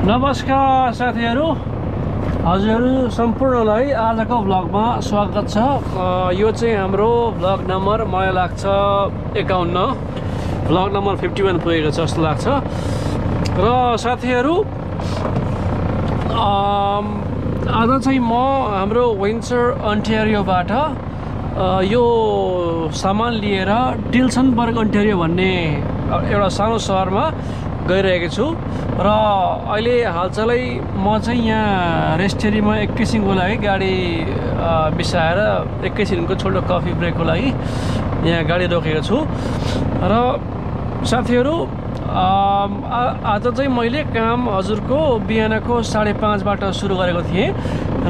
नमस्कार साथीहरू, हजुर सम्पूर्णलाई आजको भ्लगमा स्वागत छ। यो चाहिँ हाम्रो भ्लग नम्बर मलाई लाग्छ 51, भ्लग नम्बर 51 पुगेको छ जस्तो लाग्छ। र साथीहरू, आज चाहिँ म हाम्रो विन्टर अन्टारियोबाट यो सामान लिएर टिल्सनबर्ग अन्टारियो भन्ने एउटा सानो सहरमा गइरहेको छु। र अहिले हालचालै म चाहिँ यहाँ रेस्टरीमा एकैछिनको लागि गाडी बिसाएर एकैछिनको छोटो कफी ब्रेकको लागि यहाँ गाडी रोकेको छु। र साथीहरू, आज चाहिँ मैले काम हजुरको बिहानको 5:30बाट सुरु गरेको थिएँ।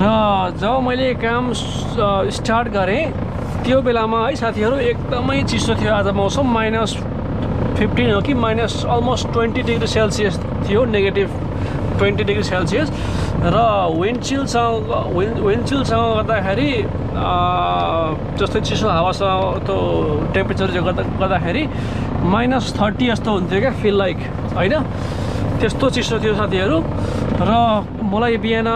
र जब मैले काम स्टार्ट गरेँ त्यो बेलामा है साथीहरू, एकदमै चिसो थियो। आज मौसम -15 हो कि अलमोस्ट 20 डिग्री सेल्सियस थियो, -20 डिग्री सेल्सियस। र विन्डचिलसँग गर्दाखेरि जस्तै चिसो हावासँग त्यो टेम्परेचरले गर्दाखेरि -30 जस्तो हुन्थ्यो क्या, फिल लाइक होइन, त्यस्तो चिसो थियो साथीहरू। र मलाई बिहान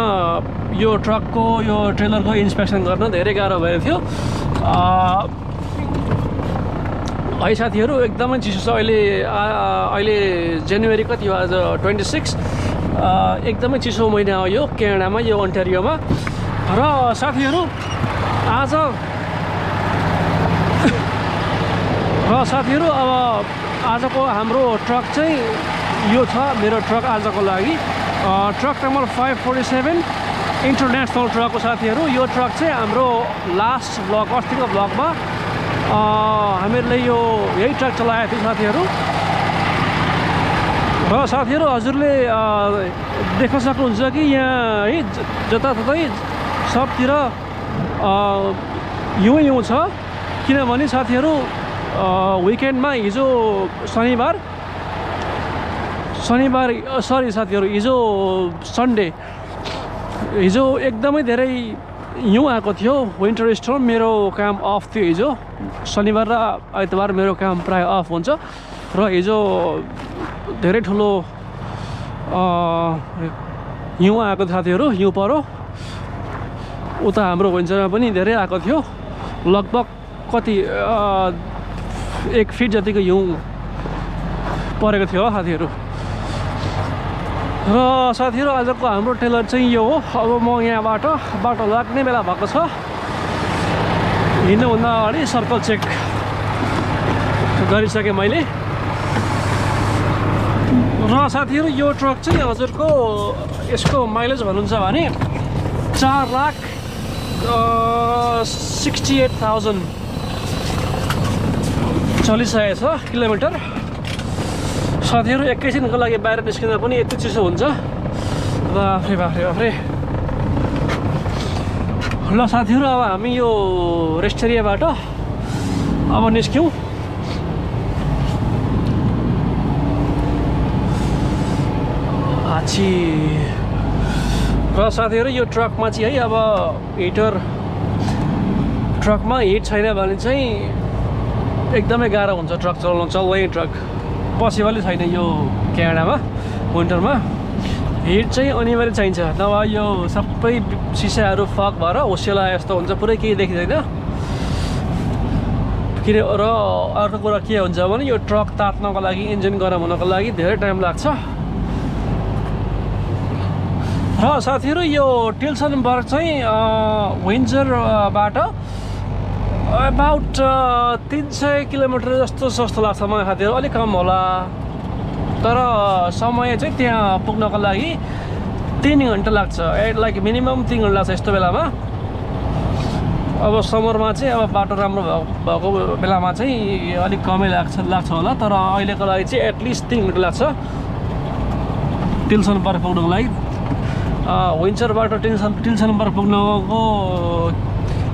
यो ट्रकको यो ट्रेलरको इन्सपेक्सन गर्न धेरै गाह्रो भएको थियो है साथीहरू। एकदमै चिसो छ अहिले जनवरी कति हो, आज 26। एकदमै चिसो महिना हो यो क्यानाडामा, यो अन्टारियोमा। र साथीहरू अब आजको हाम्रो ट्रक चाहिँ यो छ, मेरो ट्रक आजको लागि ट्रक नम्बर 547 इन्टरनेसनल ट्रक हो साथीहरू। यो ट्रक चाहिँ हाम्रो लास्ट भ्लग, अस्तिको भ्लगमा हामीहरूले यही ट्रक चलाएको थियो साथीहरू। र साथीहरू, हजुरले देख्न सक्नुहुन्छ कि यहाँ है जताततै सबतिर हिउँ छ, किनभने साथीहरू विकेन्डमा हिजो शनिबार साथीहरू, हिजो सन्डे, हिजो एकदमै धेरै हिउँ आएको थियो, विन्टर स्टर्म। मेरो काम अफ थियो हिजो, शनिबार र आइतबार मेरो काम प्राय अफ हुन्छ। र हिजो धेरै ठुलो हिउँ आएको साथीहरू, हिउँ परो। उता हाम्रो विन्टरमा पनि धेरै आएको थियो, लगभग कति 1 फिट जतिको हिउँ परेको थियो साथीहरू। र साथीहरू, आजको हाम्रो टेलर चाहिँ यो हो। अब म यहाँबाट बाटो लाग्ने बेला भएको छ, हिँड्नुभन्दा अगाडि सर्कल चेक गरिसकेँ मैले। र साथीहरू, यो ट्रक चाहिँ हजुरको यसको माइलेज भन्नुहुन्छ भने 4,68,000 चलिसकेको छ किलोमिटर। साथीहरू, एकैछिनको लागि बाहिर निस्किँदा पनि यति चिसो हुन्छ, बाफ्रे। ल साथीहरू, अब हामी यो रेस्टरियाबाट अब निस्क्यौँ। र साथीहरू, यो ट्रकमा चाहिँ है, अब ट्रकमा हिट छैन भने चाहिँ एकदमै गाह्रो हुन्छ ट्रक चलाउनु, चल्ने ट्रक पोसिबलै छैन यो क्यानाडामा विन्टरमा। हिट चाहिँ अनिवार्य चाहिन्छ, नभए यो सबै सिसाहरू फक भएर होसिला जस्तो हुन्छ, पुरै केही देखिँदैन। र अर्को कुरा के हुन्छ भने यो ट्रक तात्नको लागि, इन्जिन गरम हुनको लागि धेरै टाइम लाग्छ। र साथीहरू, यो टिल्सनबर्ग चाहिँ विन्जरबाट अबाउट 300 किलोमिटर जस्तो लाग्छ मलाई साथीहरू, अलिक कम होला। तर समय चाहिँ त्यहाँ पुग्नको लागि 3 घन्टा लाग्छ, लाइक मिनिमम 3 घन्टा लाग्छ यस्तो बेलामा। अब समरमा चाहिँ अब बाटो राम्रो भएको बेलामा चाहिँ अलिक कमै लाग्छ होला, तर अहिलेको लागि चाहिँ एटलिस्ट 3 घन्टा लाग्छ टिल्सनबर्ग पुग्नको लागि। विन्टरबाट टिल्सनबर्ग पुग्नको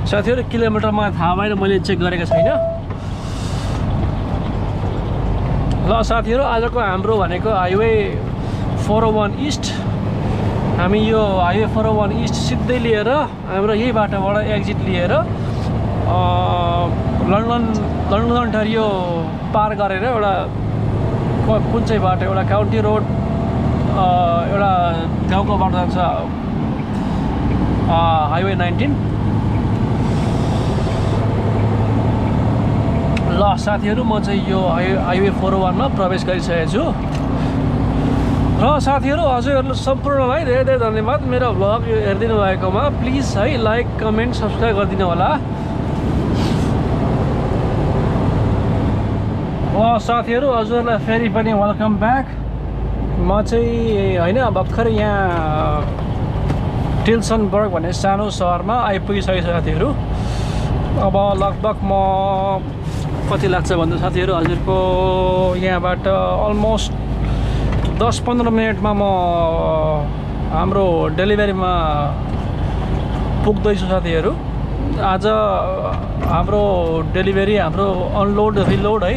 साथीहरू किलोमिटरमा थाहा भएन, मैले चेक गरेको छैन। ल साथीहरू, आजको हाम्रो भनेको हाइवे 401 इस्ट। हामी यो हाइवे 401 इस्ट सिधै लिएर हाम्रो यही बाटोबाट एक्जिट लिएर लन्डन अन्टारियो पार गरेर एउटा कुन चाहिँ बाटो, एउटा काउन्टी रोड, एउटा छेउको बाटो जान्छ हाइवे 19। ल साथीहरू म चाहिँ यो हाइवे 401 मा प्रवेश गरिसकेको छु। र साथीहरू हजुरहरू सम्पूर्णलाई धेरै धेरै धन्यवाद मेरो भ्लग हेरिदिनु भएकोमा। प्लिज है लाइक कमेन्ट सब्सक्राइब गरिदिनु होला। साथीहरू हजुरहरूलाई फेरि पनि वेलकम ब्याक। म चाहिँ होइन भर्खर यहाँ टिल्सनबर्ग भन्ने सानो सहरमा आइपुगिसकेको साथीहरू। अब लगभग म कति लाग्छ भन्दा साथीहरू हजुरको यहाँबाट अलमोस्ट 10-15 मिनटमा म हाम्रो डेलिभरीमा पुग्दैछु साथीहरू। आज हाम्रो डेलिभरी हाम्रो अनलोड रिलोड है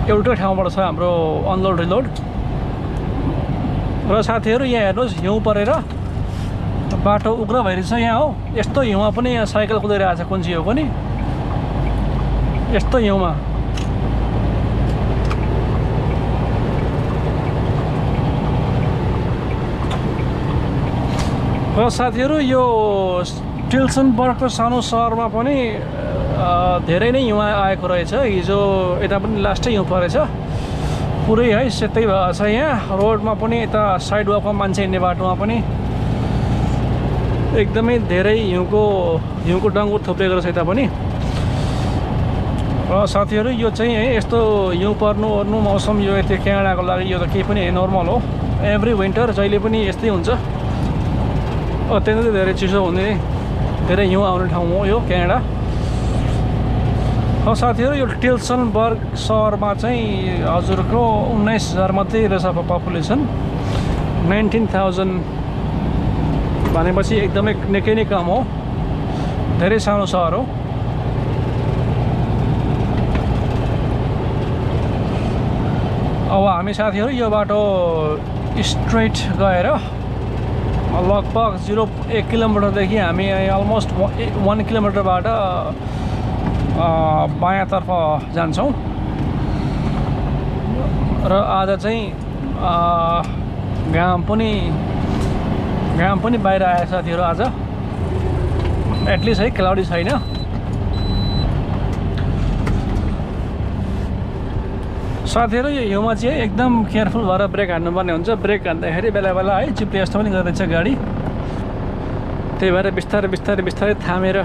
एउटै ठाउँबाट छ हाम्रो अनलोड रिलोड। र साथीहरू यहाँ हेर्नुहोस् हिउँ परेर बाटो उग्र भइरहेछ यहाँ हो। यस्तो हिउँमा पनि यहाँ साइकल कुदाइरहेको छ कुन्ची हो पनि यस्तो हिउँमा। र साथीहरू यो टिल्सनबर्गको सानो सहरमा पनि धेरै नै हिउँ आएको रहेछ। हिजो यता पनि लास्टै हिउँ परेछ पुरै है सेतै भएको छ। यहाँ रोडमा पनि यता साइड वकमा मान्छे हिँड्ने बाटोमा पनि एकदमै धेरै हिउँको डङ्गुर थुप्रेको रहेछ यता पनि। र साथीहरू यो चाहिँ है यस्तो हिउँ पर्नु ओर्नु मौसम यो यति क्यानाडाको लागि यो त केही पनि नर्मल हो। एभ्री विन्टर जहिले पनि यस्तै हुन्छ। अत्यन्तै धेरै चिसो हुने धेरै हिउँ आउने ठाउँ हो यो क्यानाडा। साथीहरू यो टिल्सनबर्ग सहरमा चाहिँ हजुरको 19,000 मात्रै रहेछ पपुलेसन। 19,000 भनेपछि एकदमै निकै नै कम हो। धेरै सानो सहर हो। अब हामी साथीहरू यो बाटो स्ट्रेट गएर लगभग 1 किलोमिटरदेखि हामी अलमोस्ट 1 किलोमिटरबाट बायाँतर्फ जान्छौँ। र आज चाहिँ घाम पनि बाहिर आएको साथीहरू आज एटलिस्ट है क्लाउडी छैन। साथीहरू यो हिउँमा चाहिँ एकदम केयरफुल भएर ब्रेक हान्नुपर्ने हुन्छ। ब्रेक हान्दाखेरि बेला बेला है चिप्ले जस्तो पनि गर्दैछ गाडी। त्यही भएर बिस्तारै बिस्तारै बिस्तारै थामेर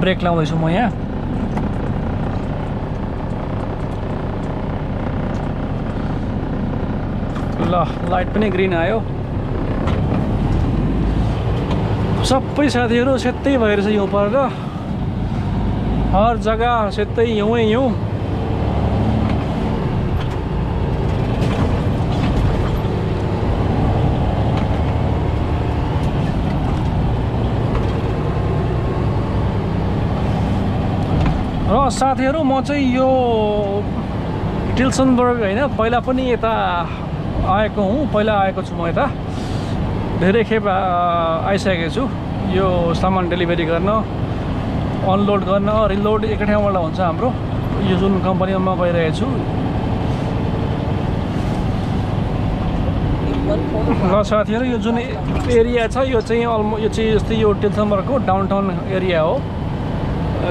ब्रेक लाउँदैछु म यहाँ। ल लाइट पनि ग्रिन आयो। सबै साथीहरू सेतै भइरहेछ हिउँ परेर हर जग्गा सेतै हिउँै हिउँ। र साथीहरू म चाहिँ यो टिल्सनबर्ग होइन पहिला पनि यता आएको हुँ। पहिला आएको छु म यता धेरै खेप आइसकेको छु। यो सामान डेलिभरी गर्न अनलोड गर्न रिलोड एकै ठाउँबाट हुन्छ हाम्रो यो जुन कम्पनीमा गइरहेको छु। ल साथीहरू यो जुन एरिया छ यो चाहिँ यो चाहिँ जस्तै यो टिल्सनबर्गको डाउनटाउन एरिया हो।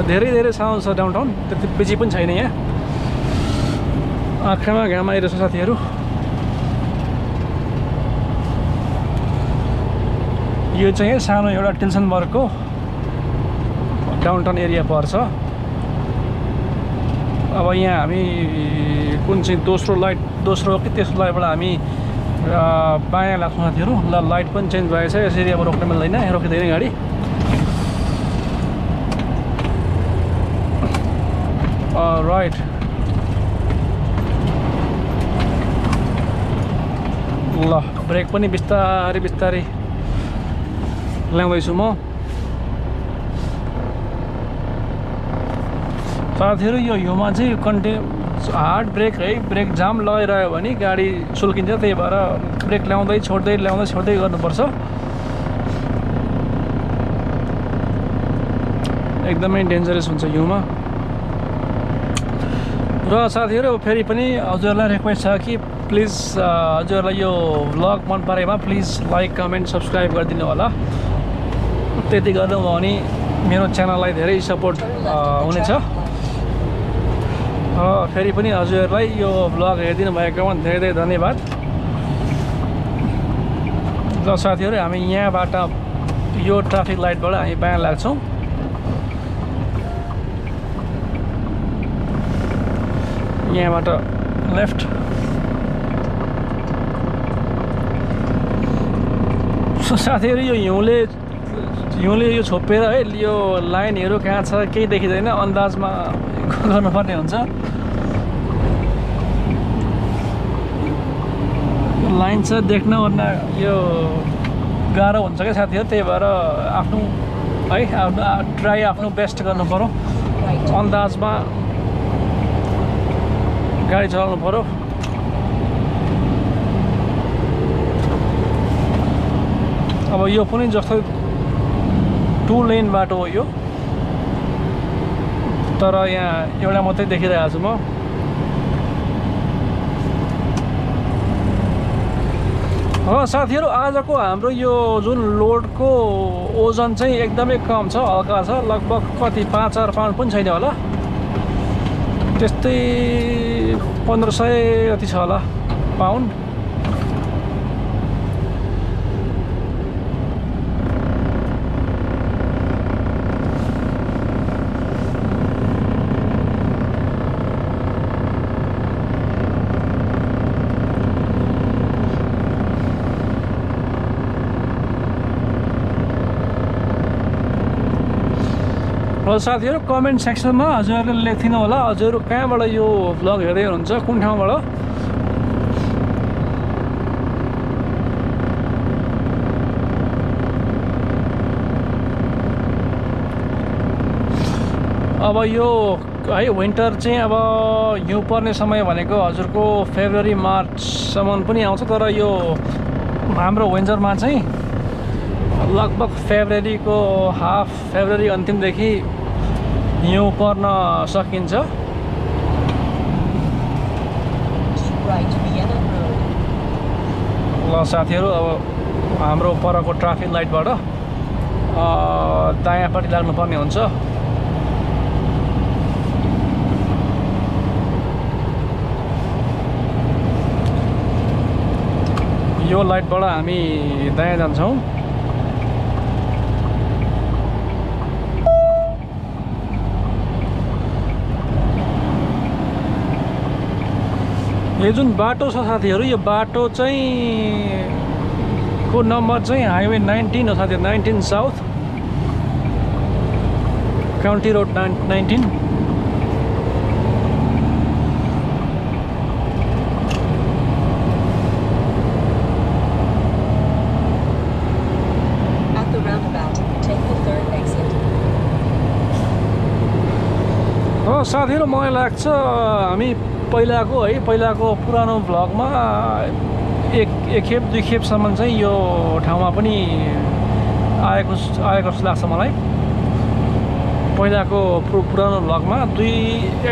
धेरै धेरै सानो छ डाउनटाउन त्यति बेसी पनि छैन। यहाँ आँखामा घाम आइरहेछ साथीहरू। यो चाहिँ सानो एउटा टिल्सनबर्गको डाउनटाउन एरिया पर्छ। अब यहाँ हामी कुन चाहिँ दोस्रो कि तेस्रो लाइटबाट हामी बायाँ लाग्छौँ साथीहरू। ल लाइट पनि चेन्ज भएछ। यसरी अब रोक्न मिल्दैन रोकिँदैन गाडी। राइट ल ब्रेक पनि बिस्तारै बिस्तारै ल्याउँदैछु म। साथीहरू यो हिउँमा चाहिँ हार्ड ब्रेक है ब्रेक जाम लगाइरह्यो भने गाडी सुल्किन्छ। त्यही भएर ब्रेक ल्याउँदै छोड्दै गर्नुपर्छ। एकदमै डेन्जरस हुन्छ हिउँमा। र साथीहरू फेरि पनि हजुरलाई रिक्वेस्ट छ कि प्लिज हजुरहरूलाई यो भ्लग मन परेमा प्लिज लाइक कमेन्ट सब्सक्राइब गरिदिनु होला। त्यति गर्नुभयो भने मेरो च्यानललाई धेरै सपोर्ट हुनेछ। फेरि पनि हजुरहरूलाई यो भ्लग हेरिदिनु भएकोमा धेरै धेरै धन्यवाद। ल साथीहरू, हामी यहाँबाट यो ट्राफिक लाइटबाट हामी बायाँ लाग्छौँ। यहाँबाट लेफ्ट। साथीहरू, यो हिउँले यो छोपेर है यो लाइनहरू कहाँ छ केही देखिँदैन, अन्दाजमा गर्नुपर्ने हुन्छ। लाइन छ देख्न ओर्न यो गाह्रो हुन्छ क्या साथीहरू, त्यही भएर आफ्नो है ट्राई आफ्नो बेस्ट गर्नु पऱ्यो, अन्दाजमा गाडी चलाउनु पऱ्यो। अब यो पनि जस्तो 2 लेन बाटो हो यो, तर यहाँ एउटा मात्रै देखिरहेको छु म। साथीहरू, आजको हाम्रो यो जुन लोडको ओजन चाहिँ एकदमै कम छ, हल्का छ। लगभग कति 5-4 पाउन्ड पनि छैन होला, त्यस्तै 1500 जति छ होला पाउन्ड। र साथीहरू, कमेन्ट सेक्सनमा हजुरहरूले लेखिदिनु होला हजुरहरू कहाँबाट यो भ्लग हेर्दै हुनुहुन्छ, कुन ठाउँबाट। अब यो है विन्टर चाहिँ अब हिउँ पर्ने समय भनेको हजुरको फेब्रुअरी मार्चसम्म पनि आउँछ, तर यो हाम्रो विन्टरमा चाहिँ लगभग फेब्रुअरीको फेब्रुअरी अन्तिमदेखि हिउँ पर्न सकिन्छ। ल साथीहरू, अब हाम्रो परको ट्राफिक लाइटबाट दायाँपट्टि लाग्नुपर्ने हुन्छ। यो लाइटबाट हामी दायाँ जान्छौँ। यो जुन बाटो छ साथीहरू, यो बाटो चाहिँ को नम्बर चाहिँ हाइवे 19 हो साथीहरू, 19 साउथ काउन्टी रोड 19। साथीहरू, मलाई लाग्छ हामी पहिलाको पुरानो भ्लगमा एक खेप 2 खेपसम्म चाहिँ यो ठाउँमा पनि आएको जस्तो लाग्छ मलाई। पहिलाको पुरानो भ्लगमा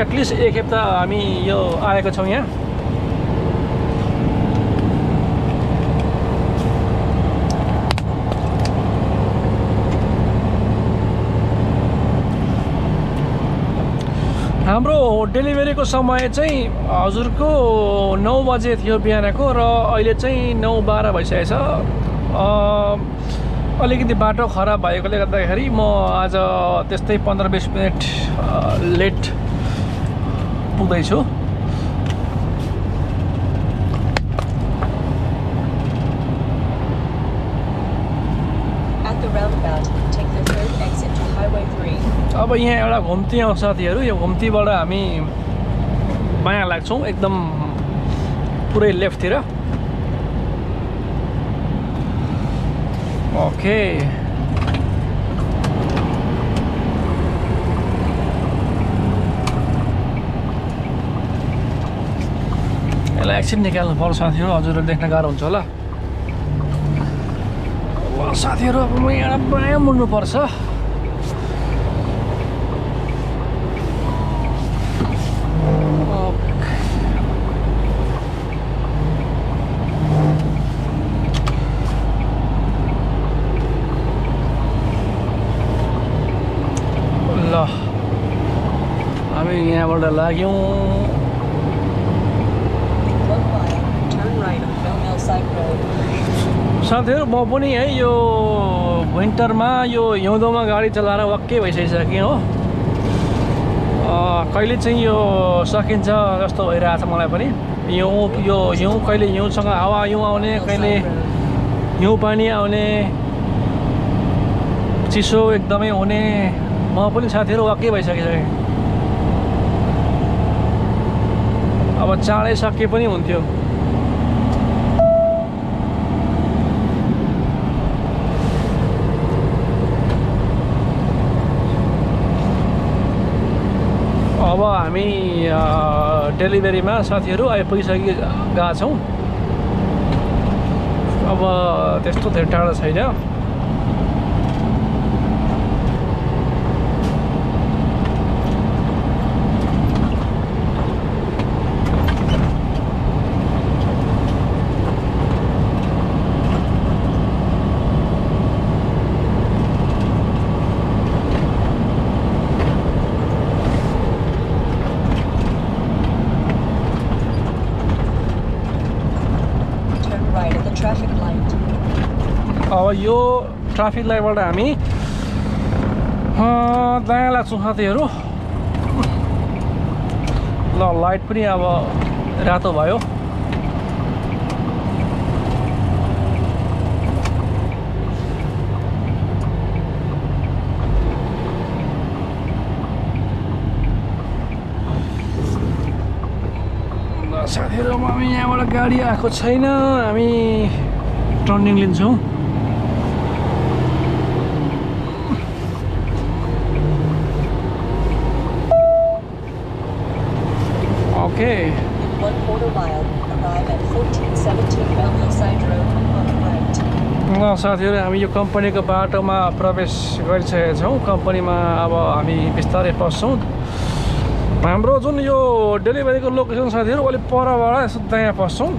एटलिस्ट 1 खेप त हामी यो आएको छौँ यहाँ। हाम्रो डेलिभरीको समय चाहिँ हजुरको 9 बजे थियो बिहानको, र अहिले चाहिँ 9:12 भइसकेछ। अलिकति बाटो खराब भएकोले गर्दाखेरि म आज त्यस्तै 15-20 मिनट लेट पुग्दैछु। अब यहाँ एउटा घुम्ती आउँछ साथीहरू, यो घुम्तीबाट हामी बायाँ लाग्छौँ एकदम पुरै लेफ्टतिर। ओके, यसलाई एकछिन निकाल्नु पर्छ साथीहरू, हजुरहरू देख्न गाह्रो हुन्छ होला। साथीहरू, अब म यहाँ बायाँ मुड्नु पर्छ। मोड लाग्यौँ साथीहरू म पनि है यो विन्टरमा यो हिउँदोमा गाडी चलाएर वाक्कै भइसकिसकेँ हो कहिले चाहिँ यो सकिन्छ जस्तो भइरहेछ मलाई पनि हिउँ कहिले हिउँसँग हावा हिउँ आउने कहिले हिउँ पानी आउने चिसो एकदमै हुने म पनि साथीहरू वाक्कै भइसकिसकेँ अब चाँडै सके पनि हुन्थ्यो अब हामी डेलिभरीमा साथीहरू आइपुगिसकेका छौँ अब त्यस्तो धेरै टाढो छैन अब यो ट्राफिक लाइटबाट हामी दायाँ लाग्छौँ साथीहरू ल लाइट पनि अब रातो भयो साथीहरू हामी यहाँबाट गाडी आएको छैन हामी टर्निङ लिन्छौँ Okay. 1/4 mile, arrive at 1417 Bellhillside Road on the right. ल साथीहरू हामी यो कम्पनीको बाटोमा प्रवेश गरिसकेका छौँ कम्पनीमा अब हामी बिस्तारै पस्छौँ हाम्रो जुन यो डेलिभरीको लोकेसन साथीहरू अलिक परबाट यसो दायाँ पस्छौँ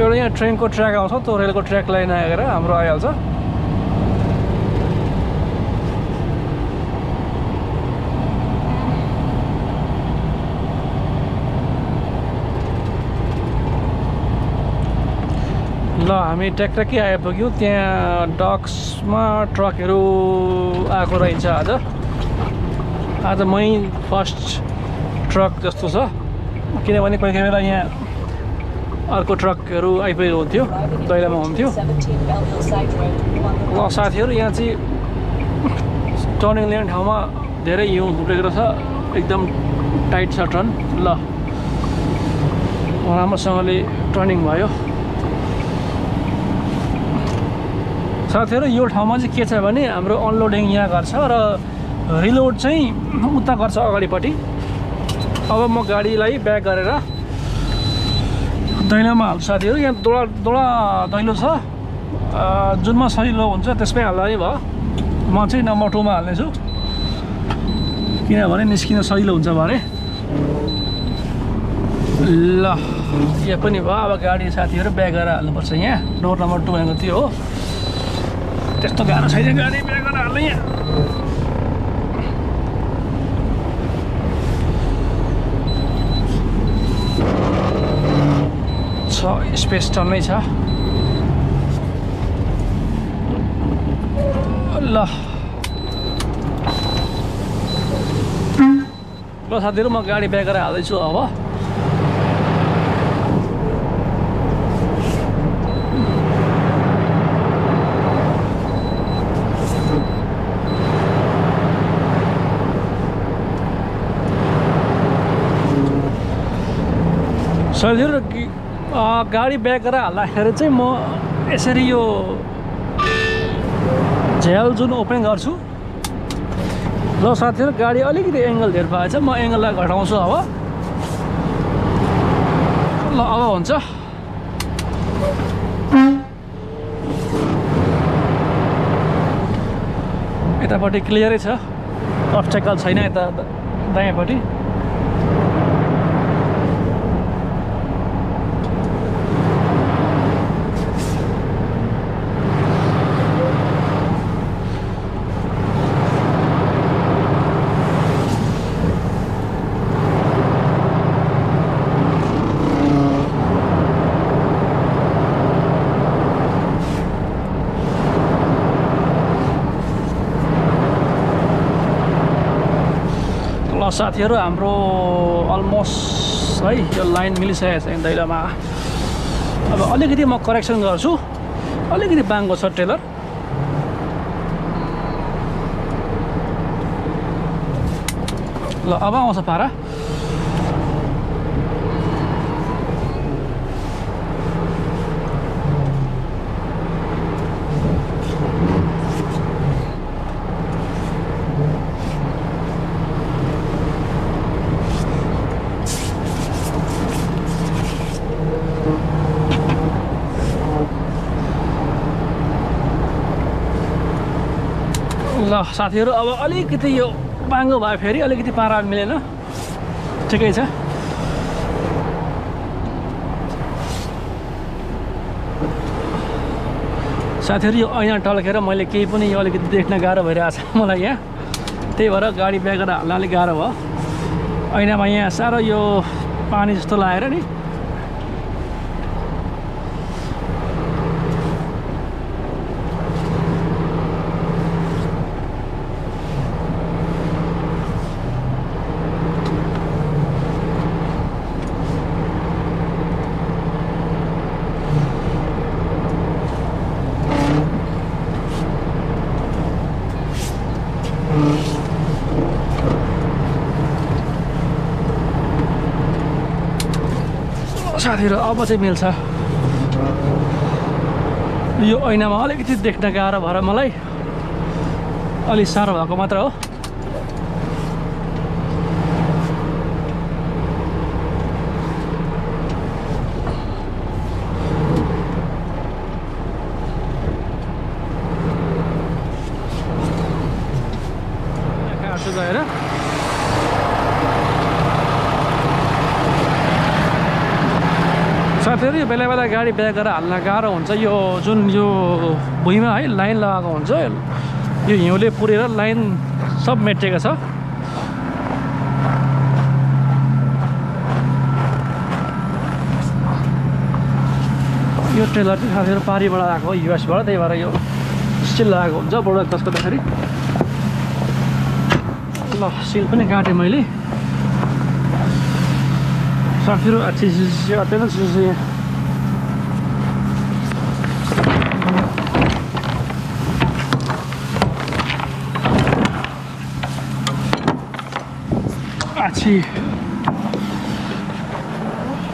एउटा यहाँ ट्रेनको ट्र्याक आउँछ त्यो रेलको ट्र्याक लाइन आएर हाम्रो आइहाल्छ ल हामी ट्याक्कै आइपुग्यौँ त्यहाँ डक्समा ट्रकहरू आएको रहेछ आज मै फर्स्ट ट्रक जस्तो छ किनभने कोही कोही बेला यहाँ अर्को ट्रकहरू आइपुगेको हुन्थ्यो दैलोमा हुन्थ्यो ल साथीहरू यहाँ चाहिँ टर्निङ लिने ठाउँमा धेरै हिउँ उठेको छ एकदम टाइट छ टर्न ल राम्रोसँगले टर्निङ भयो साथीहरू यो ठाउँमा चाहिँ के छ भने हाम्रो अनलोडिङ यहाँ गर्छ र रिलोड चाहिँ उता गर्छ अगाडिपट्टि अब म गाडीलाई ब्याक गरेर दैलोमा हाल्छु साथीहरू यहाँ दोडा दैलो छ जुनमा सजिलो हुन्छ त्यसमै हाल्दा नै भयो म चाहिँ नम्बर 2 मा हाल्नेछु किनभने निस्किन सजिलो हुन्छ भरे ल यहाँ पनि भयो अब गाडी साथीहरू ब्याक गरेर हाल्नुपर्छ यहाँ डोर नम्बर 2 भनेको त्यो हो त्यस्तो गाह्रो छैन गाडी ब्याक गरेर हाल्ने यहाँ छ स्पेस टन्नै छ ल साथीहरू म गाडी ब्याक गरेर हाल्दैछु अब साथीहरू गाडी ब्याक गरेर हाल्दाखेरि चाहिँ म यसरी यो झ्याल जुन ओपन गर्छु ल साथीहरू गाडी अलिकति एङ्गल धेर पाएछ म एङ्गललाई घटाउँछु अब ल अब हुन्छ यतापट्टि क्लियरै छ अब्स्ट्याकल छैन यता दायाँपट्टि साथीहरू हाम्रो अलमोस्ट है यो लाइन मिलिसकेको छ दैलोमा अब अलिकति म करेक्सन गर्छु अलिकति बाङ्गो छ ट्रेलर ल अब आउँछ पारा ल साथीहरू अब अलिकति यो बाङ्गो भयो फेरि अलिकति पारा मिलेन ठिकै छ साथीहरू यो ऐना टल्केर मैले केही पनि यो अलिकति देख्न गाह्रो भइरहेको छ मलाई यहाँ त्यही भएर गाडी ब्याक गरेर हाल्न अलिक गाह्रो भयो ऐनामा यहाँ साह्रो यो पानी जस्तो लागेर नि साथीहरू अब चाहिँ मिल्छ यो ऐनामा अलिकति देख्न गाह्रो भएर मलाई अलि साह्रो भएको मात्र हो गएर साथीहरू यो बेला बेला गाडी ब्याक गरेर हाल्न गाह्रो हुन्छ यो जुन यो भुइँमा है लाइन लगाएको हुन्छ यो हिउँले पुरेर लाइन सब मेटेको छ यो ट्रेलर चाहिँ साथीहरू पारीबाट आएको हो युएसबाट त्यही भएर यो स्टिल लगाएको हुन्छ बोर्डर क्रस गर्दाखेरि ल सिल पनि काटेँ मैले साथीहरू चिसो अत्यन्तै चिसो यहाँ आछि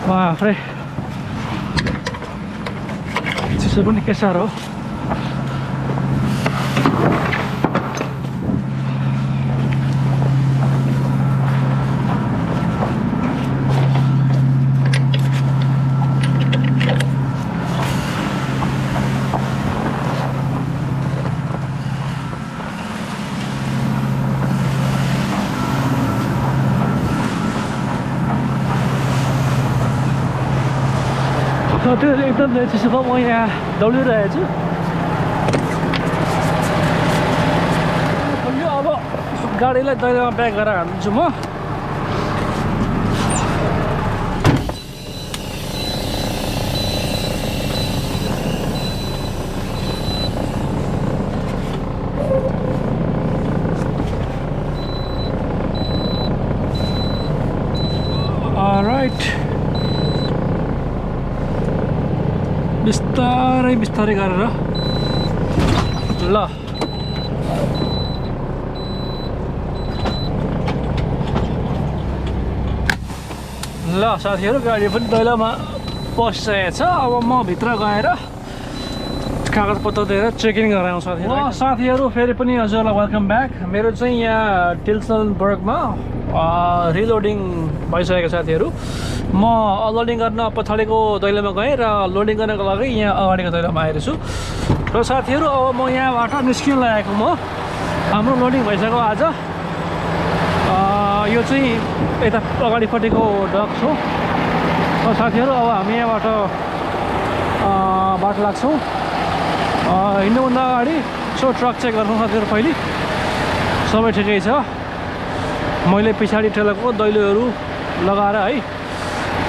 बाफ्रे चिसो पनि के साह्रो हो त्यो एकदम चिसो भयो म यहाँ दौडिरहेको छु यो अब गाडीलाई दैलोमा ब्याक गरेर हाल्छु म अलराइट बिस्तारै बिस्तारै गरेर ल साथीहरू गाडी पनि दैलोमा पसिसकेको छ अब म भित्र गएर कागजपत्र दिएर चेक इन गराउँछु साथीहरू फेरि पनि हजुरलाई वेलकम ब्याक मेरो चाहिँ यहाँ टिल्सनबर्गमा रिलोडिङ भइसकेको साथीहरू म अनलोडिङ गर्न पछाडिको दैलोमा गएँ र लोडिङ गर्नको लागि यहाँ अगाडिको दैलोमा आएको छु र साथीहरू अब म यहाँबाट निस्किन लागेको म हाम्रो लोडिङ भइसक्यो आज यो चाहिँ यता अगाडिपट्टिको डक हो र साथीहरू अब हामी यहाँबाट बाटो लाग्छौँ हिँड्नुभन्दा अगाडि यसो ट्रक चेक गर्छौँ साथीहरू पहिले सबै ठिकै छ मैले पछाडि ट्रेलरको दैलोहरू लगाएर है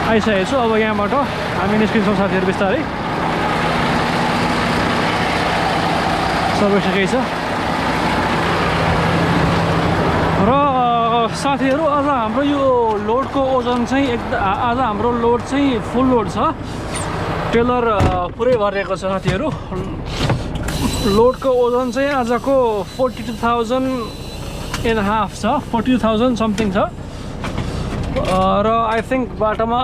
आइसकेको छु अब यहाँबाट हामी निस्किन्छौँ साथीहरू बिस्तारै सबै ठिकै छ र साथीहरू आज हाम्रो यो लोडको ओजन चाहिँ आज हाम्रो लोड चाहिँ फुल लोड छ ट्रेलर पुरै भरिएको छ साथीहरू लोडको ओजन चाहिँ आजको 42,500 छ 42,000 समथिङ छ र आई थिङ्क बाटोमा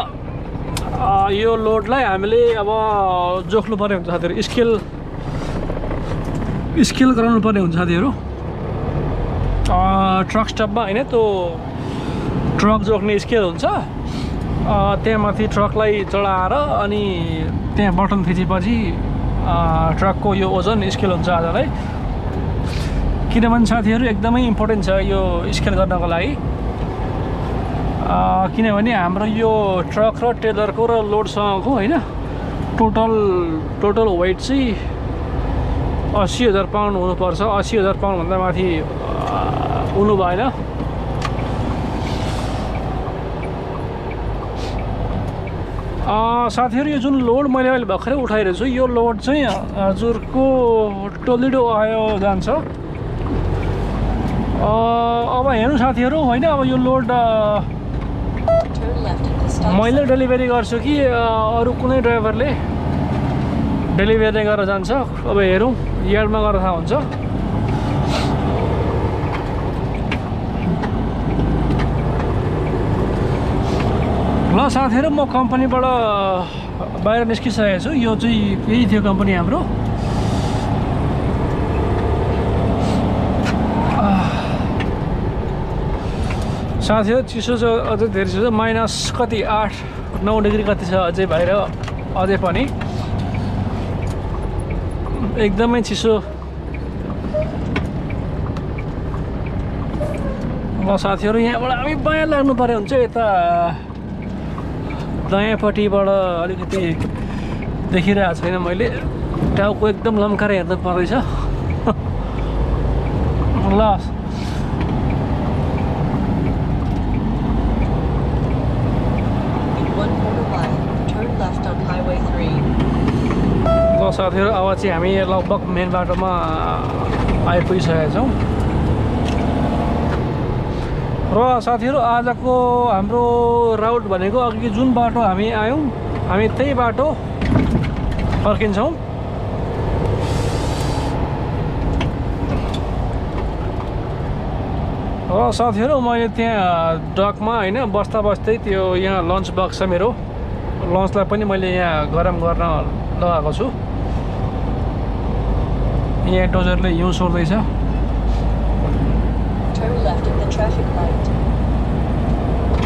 यो लोडलाई हामीले अब जोख्नु पर्ने हुन्छ साथीहरू स्केल गराउनु पर्ने हुन्छ साथीहरू ट्रक स्टपमा होइन त्यो ट्रक जोख्ने स्केल हुन्छ त्यहाँ माथि ट्रकलाई चढाएर अनि त्यहाँ बटन थिचेपछि ट्रकको यो ओजन स्केल हुन्छ आजलाई किनभने साथीहरू एकदमै इम्पोर्टेन्ट छ यो स्केल गर्नको लागि किनभने हाम्रो यो ट्रक र ट्रेलरको र लोडसँगको होइन टोटल वेट चाहिँ 80,000 पाउन्ड हुनुपर्छ 80,000 पाउन्डभन्दा माथि हुनु भएन साथीहरू यो जुन लोड मैले अहिले भर्खरै उठाइरहेको छु यो लोड चाहिँ हजुरको टोलिडो आयो जान्छ अब हेर्नु साथीहरू होइन अब यो लोड मैले डेलिभरी गर्छु कि अरू कुनै ड्राइभरले डेलिभरी गरेर जान्छ अब हेरौँ यार्डमा गएर थाहा हुन्छ ल साथीहरू म कम्पनीबाट बाहिर निस्किसकेको छु यो चाहिँ यही थियो कम्पनी हाम्रो साथीहरू चिसो छ अझै धेरै चिसो माइनस कति 8-9 डिग्री कति छ अझै बाहिर अझै पनि एकदमै चिसो ल साथीहरू यहाँबाट हामी बायाँ लाग्नु पर्यो हुन्छ यता दायाँपट्टिबाट अलिकति देखिरहेको छैन मैले टाउको एकदम लम्काएर हेर्नु पर्दैछ ल साथीहरू अब चाहिँ हामी लगभग मेन बाटोमा आइपुगिसकेका छौँ र साथीहरू आजको हाम्रो राउट भनेको अघि जुन बाटो हामी आयौँ हामी त्यही बाटो फर्किन्छौँ र साथीहरू मैले त्यहाँ डकमा होइन बस्दा बस्दै त्यो यहाँ लन्च बक्स छ मेरो लन्चलाई पनि मैले यहाँ गरम गर्न लगाएको छु यहाँ डोजरले हिउँ सोर्दैछ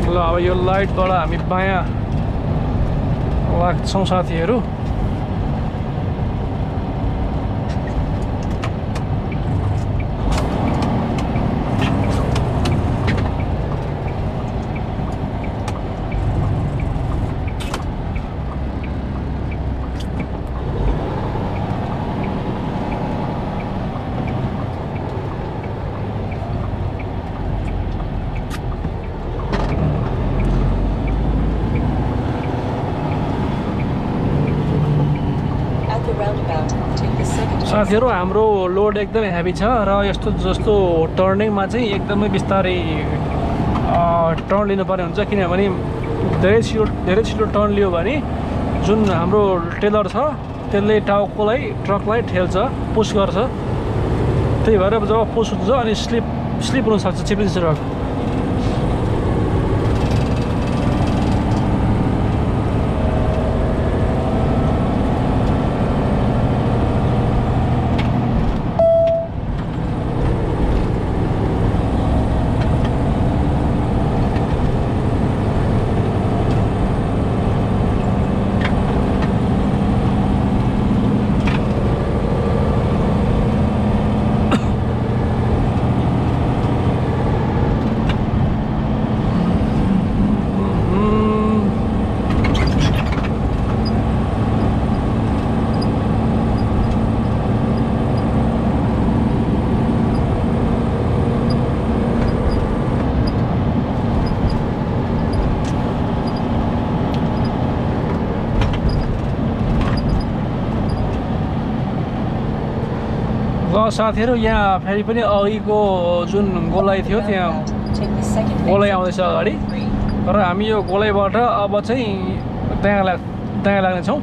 ल अब यो लाइटबाट हामी बायाँ लाग्छौँ साथीहरू साथीहरू हाम्रो लोड एकदमै हेभी छ र यस्तो जस्तो टर्निङमा चाहिँ एकदमै बिस्तारै टर्न लिनुपर्ने हुन्छ किनभने धेरै छिटो टर्न लियो भने जुन हाम्रो टेलर छ त्यसले टाउकोलाई ट्रकलाई ठेल्छ पुस गर्छ त्यही भएर जब पुस हुन्छ अनि स्लिप हुनसक्छ चिप्लिन्छ ट्रक साथीहरू यहाँ फेरि पनि अघिको जुन गोलाइ थियो त्यहाँ second गोलै exit आउँदैछ to अगाडि Highway 3. तर हामी यो गोलैबाट अब चाहिँ दायाँ लाग्नेछौँ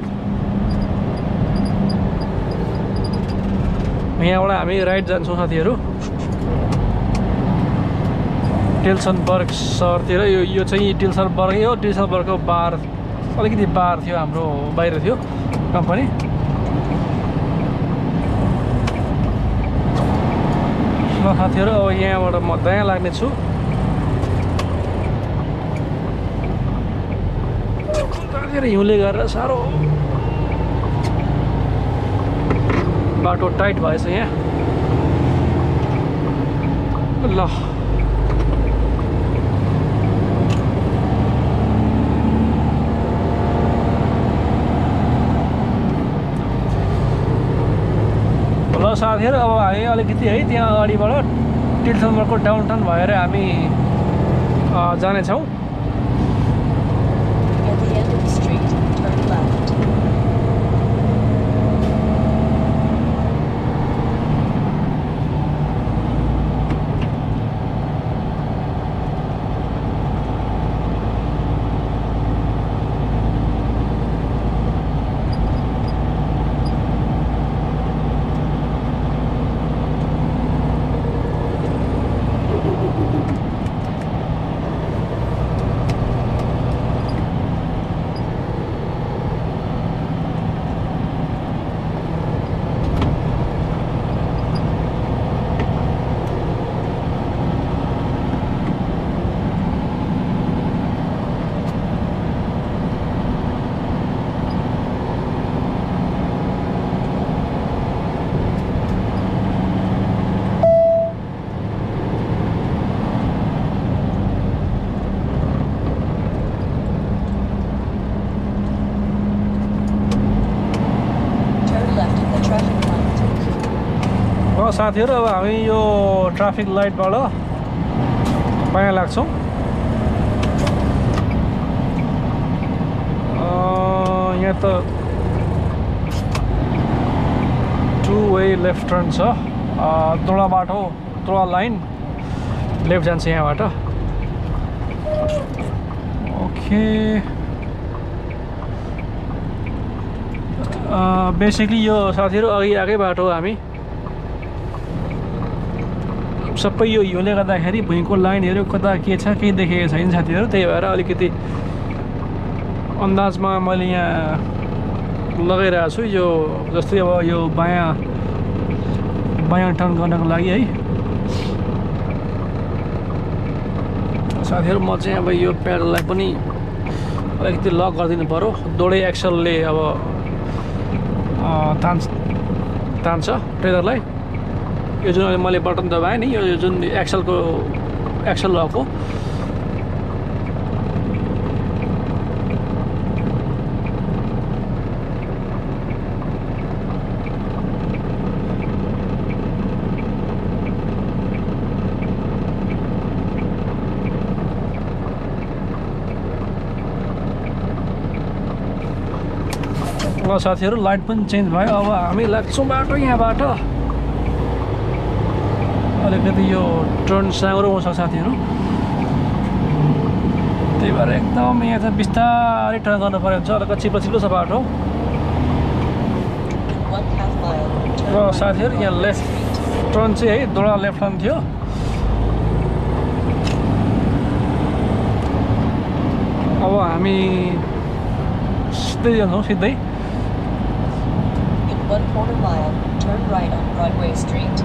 यहाँबाट हामी राइट जान्छौँ साथीहरू टिल्सनबर्ग सहरतिर यो चाहिँ टिल्सनबर्गै हो टिल्सनबर्गको बार अलिकति बार थियो हाम्रो बाहिर थियो कम्पनी ल साथीहरू अब यहाँबाट म दायाँ लाग्नेछु हिउँले गरेर साह्रो बाटो टाइट भएछ यहाँ ल साथीहरू अब हामी अलिकति है त्यहाँ अगाडिबाट टिल्सनबर्गको डाउनटाउन भएर हामी जानेछौँ At the end of the street, turn left. साथीहरू अब हामी यो ट्राफिक लाइटबाट बायाँ लाग्छौँ यहाँ त टु वे लेफ्ट टर्न छ तोडा बाटो तोडा लाइन लेफ्ट जान्छ यहाँबाट ओके बेसिकली यो साथीहरू अघि आएकै बाटो हो हामी सबै यो हिउँले गर्दाखेरि भुइँको लाइनहरू कता के छ केही देखेको छैन साथीहरू त्यही भएर अलिकति अन्दाजमा मैले यहाँ लगाइरहेको छु यो जस्तै अब यो बायाँ टर्न गर्नको लागि है साथीहरू म चाहिँ अब यो प्याडललाई पनि अलिकति लक गरिदिनु पऱ्यो दोडै एक्सलले अब तान्छ ट्रेलरलाई यो जुन मैले बटन दबाएँ नि यो जुन एक्सल लक हो ल साथीहरू लाइट पनि चेन्ज भयो अब हामी लाग्छौँ बाटो यहाँबाट अलिकति यो टर्न साँग्रो आउँछ साथीहरू त्यही भएर एकदम यहाँ चाहिँ बिस्तारै टर्न गर्नु पऱ्यो हुन्छ अलिकति चिप्लो छ बाटो र साथीहरू यहाँ लेफ्ट टर्न चाहिँ है दोडा लेफ्ट टर्न थियो अब हामी सिधै जान्छौँ सिधै 1/4 mile, turn right on Broadway Street.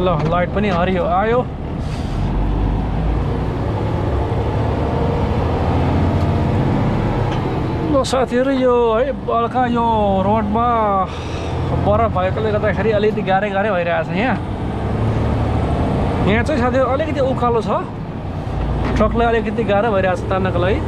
ल लाइट पनि हरियो आयो ल साथीहरू यो है बल्का यो रोडमा बरफ भएकोले गर्दाखेरि अलिकति गाह्रै भइरहेछ यहाँ चाहिँ साथीहरू अलिकति उकालो छ ट्रकलाई अलिकति गाह्रो भइरहेछ तान्नको लागि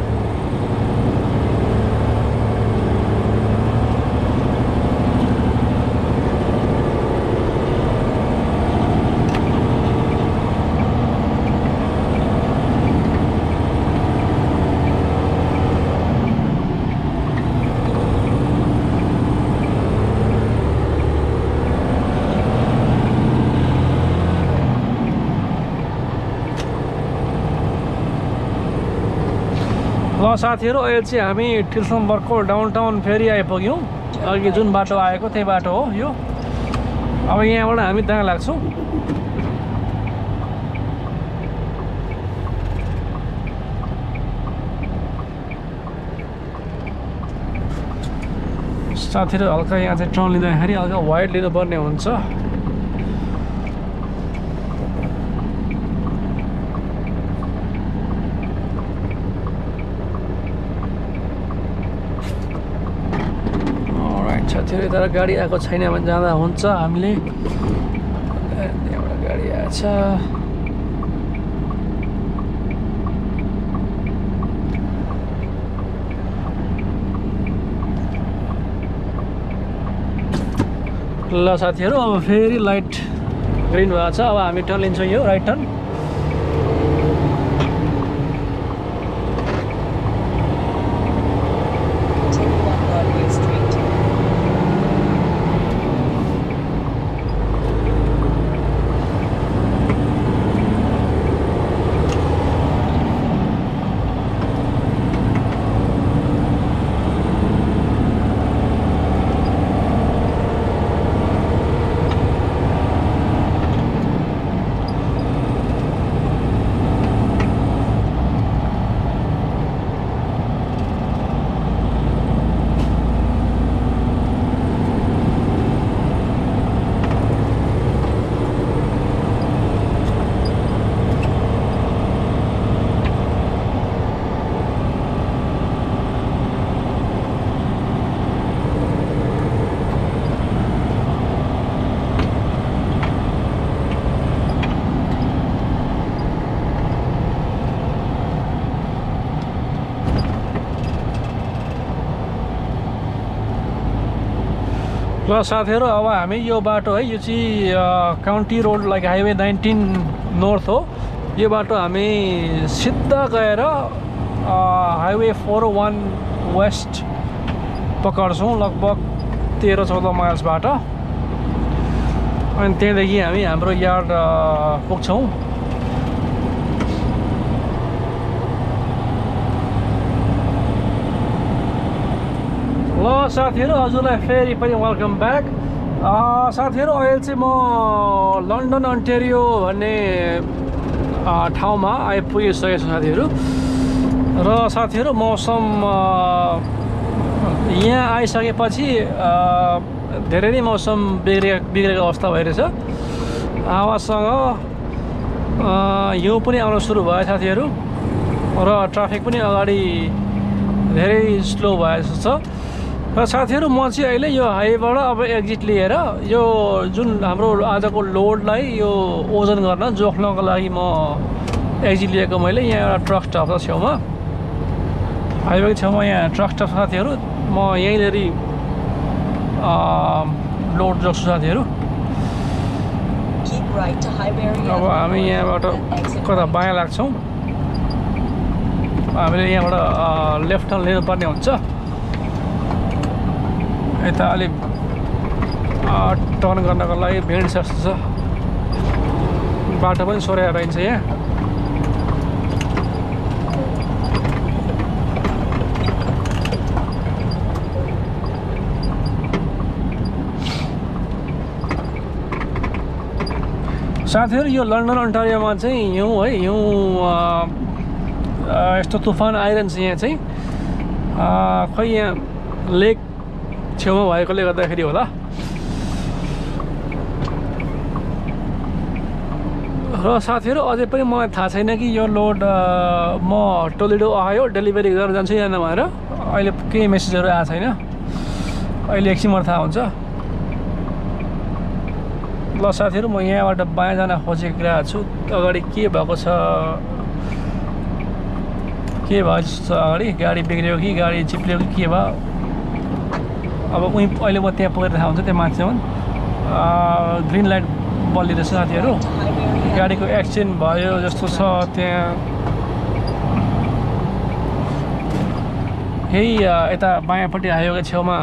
ल साथीहरू अहिले चाहिँ हामी टिल्सनबर्गको डाउनटाउन फेरि आइपुग्यौँ अघि जुन बाटो आएको त्यही बाटो हो यो अब यहाँबाट हामी दायाँ लाग्छौँ साथीहरू हल्का यहाँ चाहिँ टर्न लिँदाखेरि हल्का वाइड लिनुपर्ने हुन्छ साथीहरू यता गाडी आएको छैन भने जाँदा हुन्छ हामीले त्यहाँबाट गाडी आएछ ल साथीहरू अब फेरि लाइट ग्रिन भएको छ अब हामी टर्न लिन्छौँ यो राइट टर्न ल साथीहरू अब हामी यो बाटो है यो चाहिँ county road like highway 19 north हो यो बाटो हामी सिधा गएर हाइवे 401 वेस्ट पक्र्छौँ लगभग 13-14 माइल्सबाट अनि त्यहाँदेखि हामी हाम्रो यार्ड पुग्छौँ ल साथीहरू हजुरलाई फेरि पनि वेलकम ब्याक साथीहरू अहिले चाहिँ म लन्डन अन्टेरियो भन्ने ठाउँमा आइपुगिसकेको छु साथीहरू र साथीहरू मौसम यहाँ आइसकेपछि धेरै नै मौसम बिग्रेको अवस्था भइरहेछ हावासँग हिउँ पनि आउन सुरु भयो साथीहरू र ट्राफिक पनि अगाडि धेरै स्लो भएको छ र साथीहरू म चाहिँ अहिले यो हाइवेबाट अब एक्जिट लिएर यो जुन हाम्रो आजको लोडलाई यो ओजन गर्न जोख्नको लागि म एक्जिट लिएको मैले यहाँ एउटा ट्रक स्टप छ छेउमा हाइवेको छेउमा यहाँ ट्रक स्टप साथीहरू म यहीँनिर लोड जोख्छु साथीहरू अब हामी यहाँबाट कता बायाँ लाग्छौँ हामीले यहाँबाट लेफ्ट टर्न लिनुपर्ने हुन्छ यता अलिक टर्न गर्नको लागि भिड जस्तो छ बाटो पनि सोरेर रहन्छ यहाँ साथीहरू यो लन्डन अन्टारियोमा चाहिँ हिउँ है हिउँ यस्तो तुफान आइरहन्छ यहाँ चाहिँ खै यहाँ लेक छेउमा भएकोले गर्दाखेरि होला र साथीहरू अझै पनि मलाई थाहा छैन कि यो लोड म टोलेडो आयो डेलिभरी गरेर जान्छु या नभएर अहिले केही मेसेजहरू आएको छैन अहिले एकछिनमा थाहा हुन्छ ल साथीहरू म यहाँबाट बायाँ जान खोजिरहेको छु अगाडि के भएको छ के भयो जस्तो छ अगाडि गाडी बिग्रियो कि गाडी चिप्लियो कि के भयो अब उहीँ अहिले म त्यहाँ पुगेर थाहा हुन्छ त्यहाँ माथिसम्म ग्रिन लाइट बलिरहेछ साथीहरू गाडीको एक्सिडेन्ट भयो जस्तो छ त्यहाँ यही यता बायाँपट्टि हाइवेको छेउमा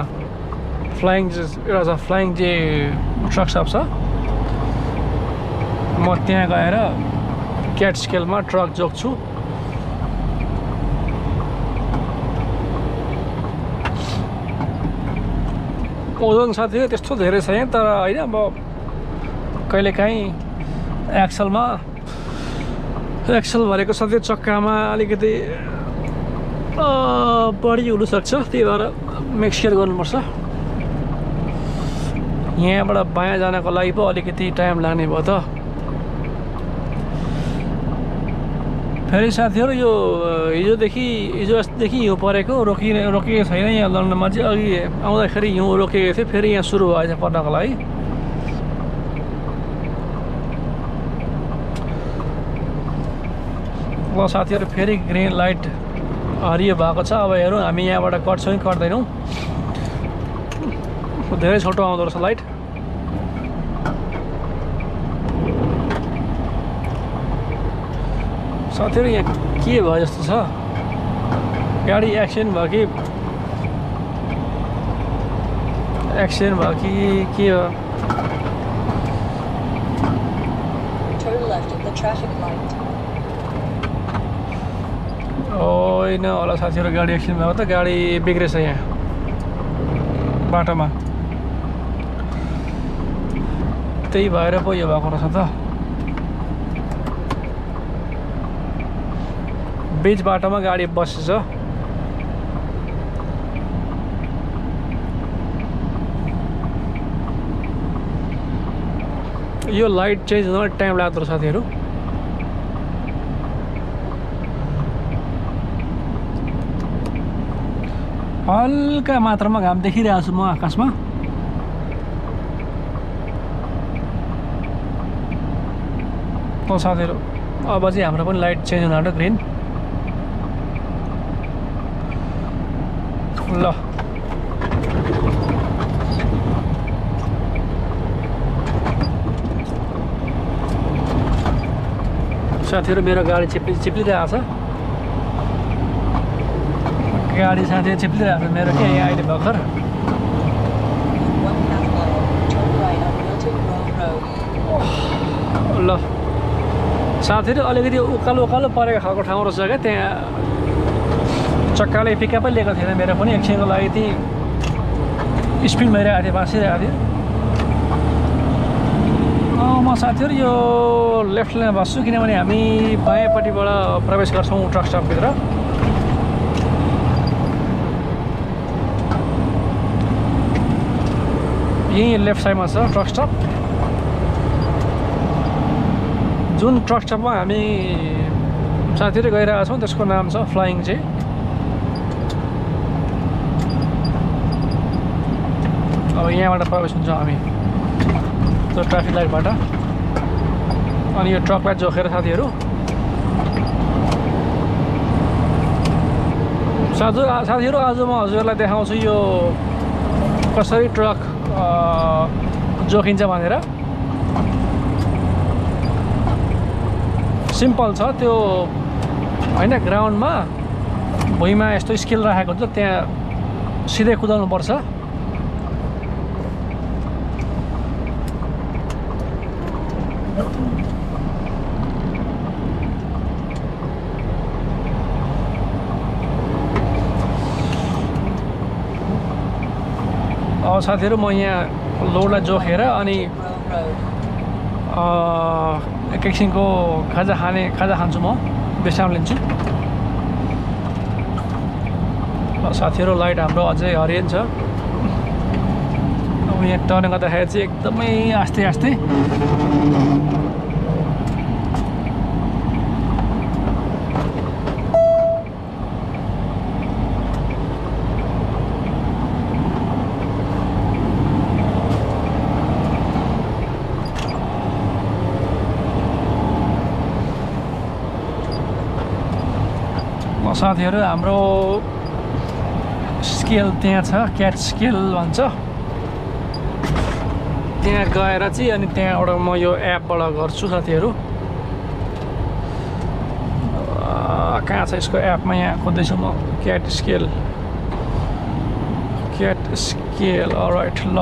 फ्लाइङ एउटा छ फ्लाइङ जे ट्रक सप छ म त्यहाँ गएर क्याट स्केलमा ट्रक जोग्छु ओजन साथीहरू त्यस्तो धेरै छैन तर होइन अब कहिलेकाहीँ एक्सल भरेको साथै चक्कामा अलिकति बढी हुनसक्छ त्यही भएर मेक्सियर गर्नुपर्छ यहाँबाट बायाँ जानको लागि पो अलिकति टाइम लाग्ने भयो त फेरि साथीहरू यो हिजो अस्तिदेखि हिउँ परेको रोकिएको छैन यहाँ लन्डनमा चाहिँ अघि आउँदाखेरि हिउँ रोकिएको थियो फेरि यहाँ सुरु भएछ पर्नको लागि ल साथीहरू फेरि ग्रिन लाइट हरियो भएको छ अब हेरौँ हामी यहाँबाट कट्छौँ कि कट्दैनौँ धेरै छोटो आउँदो रहेछ लाइट साथीहरू यहाँ के भयो जस्तो छ गाडी एक्सिडेन्ट भयो कि के हो Turn left at the traffic light. होइन होला साथीहरू गाडी एक्सिडेन्ट भएको त गाडी बिग्रेछ यहाँ बाटोमा त्यही भएर पो यो भएको रहेछ त बिच बाटोमा गाडी बसेछ यो लाइट चेन्ज हुन टाइम लाग्दो रहेछ साथीहरू हल्का मात्रामा घाम देखिरहेको छु म आकाशमा त साथीहरू अब चाहिँ हाम्रो पनि लाइट चेन्ज हुन आँट्यो ग्रिन ल साथीहरू मेरो गाडी चिप्लिरहेको छ गाडी साथीहरू चिप्लिरहेको छ मेरो के यहाँ अहिले भर्खर 1/2 mile. Turn right on Milton Road Road. ल साथीहरू अलिकति उकालो परेको खालको ठाउँ रहेछ क्या त्यहाँ चक्काले पिकअपै लिएको थिएन मेरो पनि एकछिनको लागि त्यही स्पिड भइरहेको थियो बाँसिरहेको थियो म साथीहरू यो लेफ्ट लेनमा बस्छु किनभने हामी बायाँपट्टिबाट प्रवेश गर्छौँ ट्रक स्टपभित्र यहीँ लेफ्ट साइडमा छ ट्रक स्टप जुन ट्रक स्टपमा हामी साथीहरू गइरहेका छौँ त्यसको नाम छ फ्लाइङ चाहिँ अब यहाँबाट प्रवेश हुन्छ हामी त्यो ट्राफिक लाइटबाट अनि यो ट्रकलाई जोखेर साथीहरू साथीहरू आज म हजुरहरूलाई देखाउँछु यो कसरी ट्रक जोखिन्छ भनेर सिम्पल छ त्यो होइन ग्राउन्डमा भुइँमा यस्तो स्केल राखेको हुन्छ त्यहाँ सिधै कुदाउनुपर्छ साथीहरू म यहाँ लोडलाई जोखेर अनि एकैछिनको खाजा खान्छु म विश्राम लिन्छु साथीहरू लाइट हाम्रो अझै हरियन छ अब यहाँ टर्न गर्दाखेरि चाहिँ एकदमै आस्ते आस्ते साथीहरू हाम्रो स्केल त्यहाँ छ क्याट स्केल भन्छ त्यहाँ गएर चाहिँ अनि त्यहाँबाट म यो एपबाट गर्छु साथीहरू कहाँ छ यसको एपमा यहाँ खोज्दैछु म क्याट स्केल अलराइट ल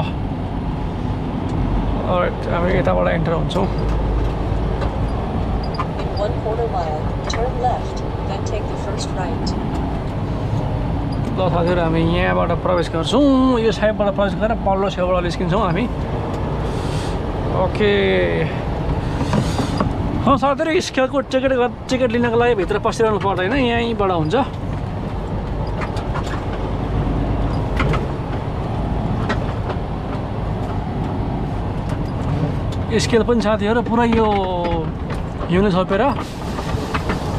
अलराइट हामी यताबाट एन्टर हुन्छौँ In 1/4 mile, turn left, then take the first right. ल साथीहरू हामी यहाँबाट प्रवेश गर्छौँ यो साइडबाट प्रवेश गरेर पल्लो छेउबाट निस्किन्छौँ हामी ओके साथीहरू स्केलको टिकट लिनको लागि भित्र पसिरहनु पर्दैन यहीँबाट हुन्छ स्केल पनि साथीहरू पुरा यो हिउँले छोपेर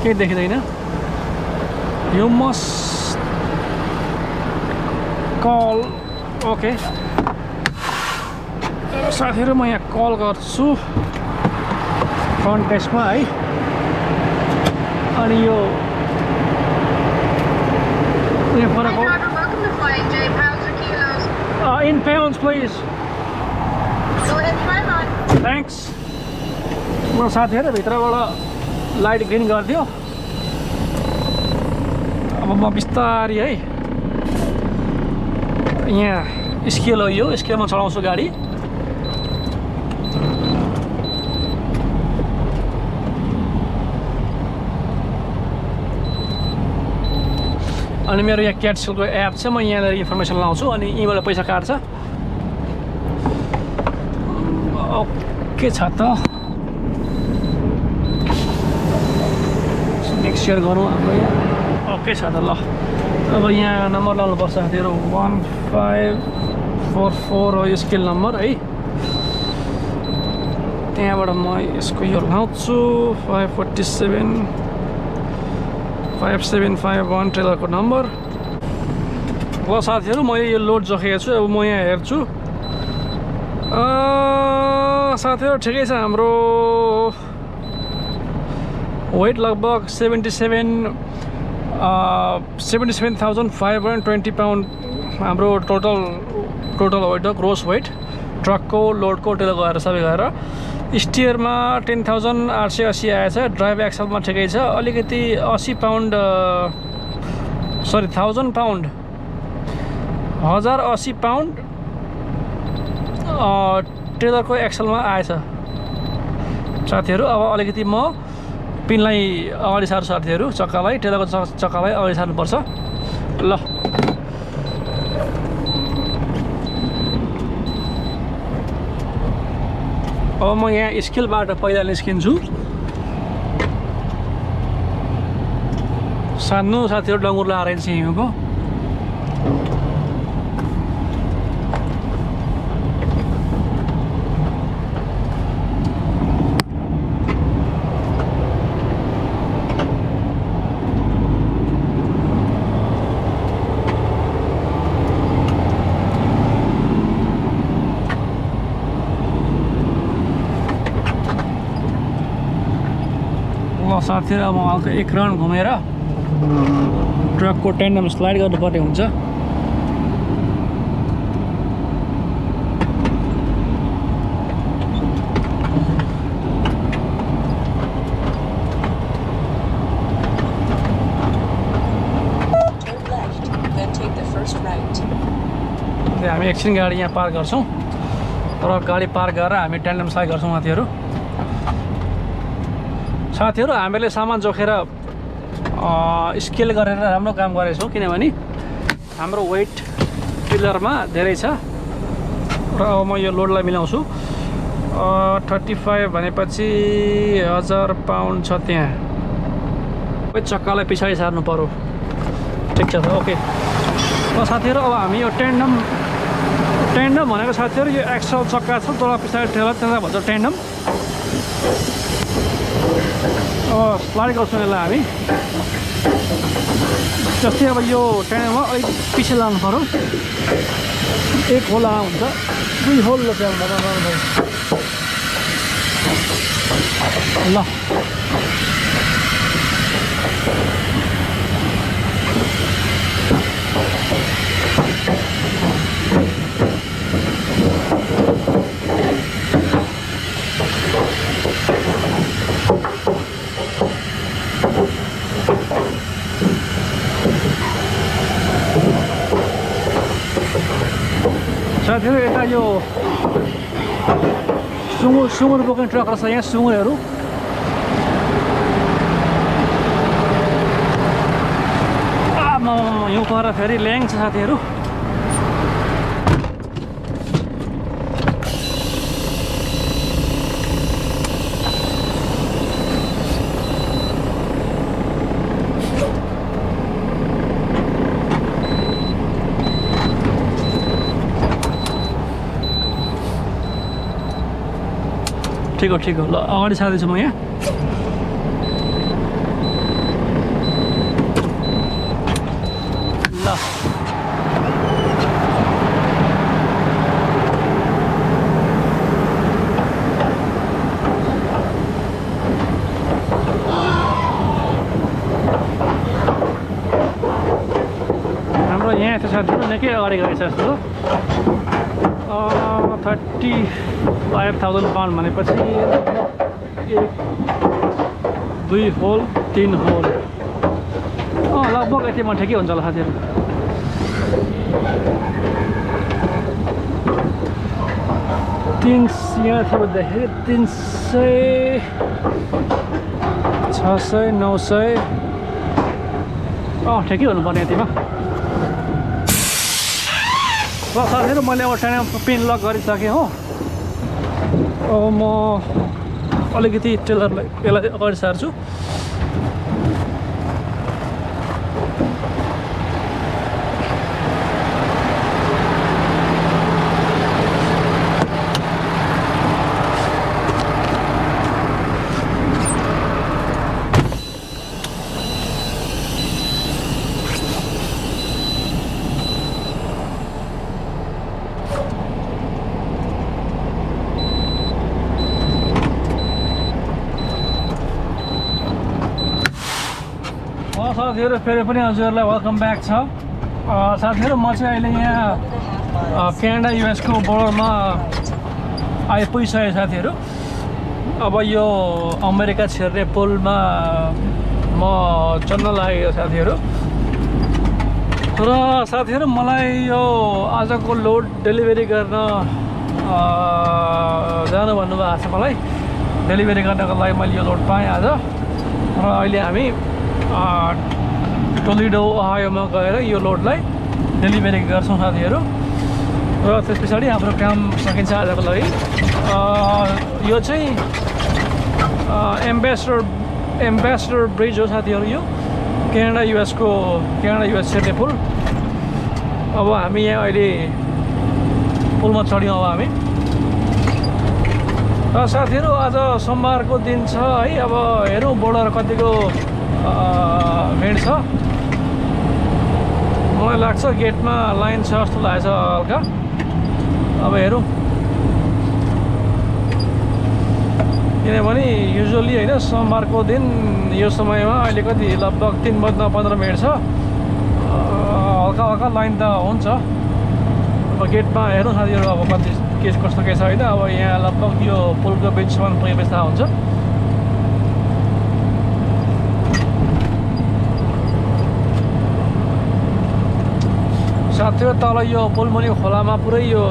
केही देखिँदैन यो मस्ट कल ओके साथीहरू म यहाँ कल गर्छु फ्रन्ट डेस्कमा है अनि यो फरक इन pounds प्लिज थ्याङ्क्स म साथीहरू भित्रबाट लाइट ग्रिन गरिदियो अब म बिस्तारी है यहाँ स्केल हो यो स्केलमा चलाउँछु गाडी अनि मेरो यहाँ क्याट स्केलको एप छ म यहाँनिर इन्फर्मेसन लाउँछु अनि यहीँबाट पैसा काट्छ ओके छ त नेक्स्ट सेयर गरौँ हाम्रो यहाँ ओके छ त ल अब यहाँ नम्बर लाउनुपर्छ साथीहरू 1544 हो यो स्केल नम्बर है त्यहाँबाट म यसको यो लाउँछु 5751 ट्रेलरको नम्बर ल साथीहरू मैले यो लोड जोखेको छु अब म यहाँ हेर्छु साथीहरू ठिकै छ हाम्रो वेट लगभग 77,520 पाउन्ड हाम्रो टोटल वेट हो ग्रोस वेट ट्रकको लोडको टेलो गएर सबै गएर स्टियरमा 10,880 आएछ ड्राइभ एक्सलमा ठिकै छ अलिकति 1000 पाउन्ड 1080 पाउन्ड ट्रेलरको एक्सलमा आएछ साथीहरू अब अलिकति म पिनलाई अगाडि सार्छु साथीहरू चक्कालाई ट्रेलरको चक्कालाई अगाडि सार्नुपर्छ ल अब म यहाँ स्केलबाट पहिला निस्किन्छु सानो साथीहरू डङ्गुर लाएर चाहिँ हिउँको साथीहरू अब हल्का एक राउन्ड घुमेर ट्रकको टेन्डम स्लाइड गर्नुपर्ने हुन्छ हामी एकछिन गाडी यहाँ पार्क गर्छौँ तर गाडी पार्क गरेर हामी टेन्डम स्लाइड गर्छौँ साथीहरू हामीले सामान जोखेर स्केल गरेर राम्रो काम गरेछौँ किनभने हाम्रो वेट पिलरमा धेरै छ र अब म यो लोडलाई मिलाउँछु 35 भनेपछि 1000 पाउन्ड छ त्यहाँ चक्कालाई पछाडि सार्नु पर्यो ठिक छ त ओके ल साथीहरू अब हामी यो टेन्डम भनेको साथीहरू यो एक्सल चक्का छ तर पछाडि ट्रेलर त्यसलाई भन्छ टेन्डम स्लाइड गर्छौँ यसलाई हामी जस्तै अब यो टेन्डममा अलिक पछि लानु पर्यो एक होल हुन्छ 2 होल ल साथीहरू यता यो सुँगुर बोक्ने ट्रक रहेछ यहाँ सुँगुरहरू यो पर फेरि ल्याङ छ साथीहरू ठिक हो ल अगाडि सार्दैछु म यहाँ ल हाम्रो यहाँ यस्तो साथीहरू निकै अगाडि गएछ जस्तो 35,000 पाउन्ड भनेपछि 1 2 होल 3 होल लगभग यतिमा ठिकै हुन्छ होला साथीहरू यहाँ थियो भन्दाखेरि 300 600 900 ठिकै हुनुपर्ने यतिमा ल साथीहरू मैले अब टाइम पिन लक गरिसकेँ हो अब म अलिकति टेलरलाई यसलाई अगाडि सार्छु साथीहरू फेरि पनि हजुरहरूलाई वेलकम ब्याक छ साथीहरू म चाहिँ अहिले यहाँ क्यानाडा युएसको बोर्डरमा आइपुगिसकेँ साथीहरू अब यो अमेरिका छिर्ने पुलमा म चढ्न लागेको साथीहरू र साथीहरू मलाई यो आजको लोड डेलिभरी गर्न जानु भन्नुभएको छ मलाई डेलिभरी गर्नको लागि मैले यो लोड पाएँ आज र अहिले हामी टोलिडो ओहायोमा गएर यो लोडलाई डेलिभरी गर्छौँ साथीहरू र त्यस पछाडि हाम्रो काम सकिन्छ आजको लागि यो चाहिँ एम्बेसडर ब्रिज हो साथीहरू यो क्यानाडा युएस छिर्ने पुल अब हामी यहाँ अहिले पुलमा चढ्यौँ अब हामी र साथीहरू आज सोमबारको दिन छ है अब हेरौँ बोर्डर कतिको भेड छ मलाई लाग्छ गेटमा लाइन छ जस्तो लागेछ हल्का अब हेरौँ किनभने युजुअली होइन सोमबारको दिन यो समयमा अहिले कति लगभग 3:15 छ हल्का लाइन त हुन्छ अब गेटमा हेरौँ साथीहरू अब कति के कस्तो के छ होइन अब यहाँ लगभग यो पुलको बिचसम्म पुगेपछि थाहा हुन्छ साथीहरू तल यो पुलमुनि खोलामा पुरै यो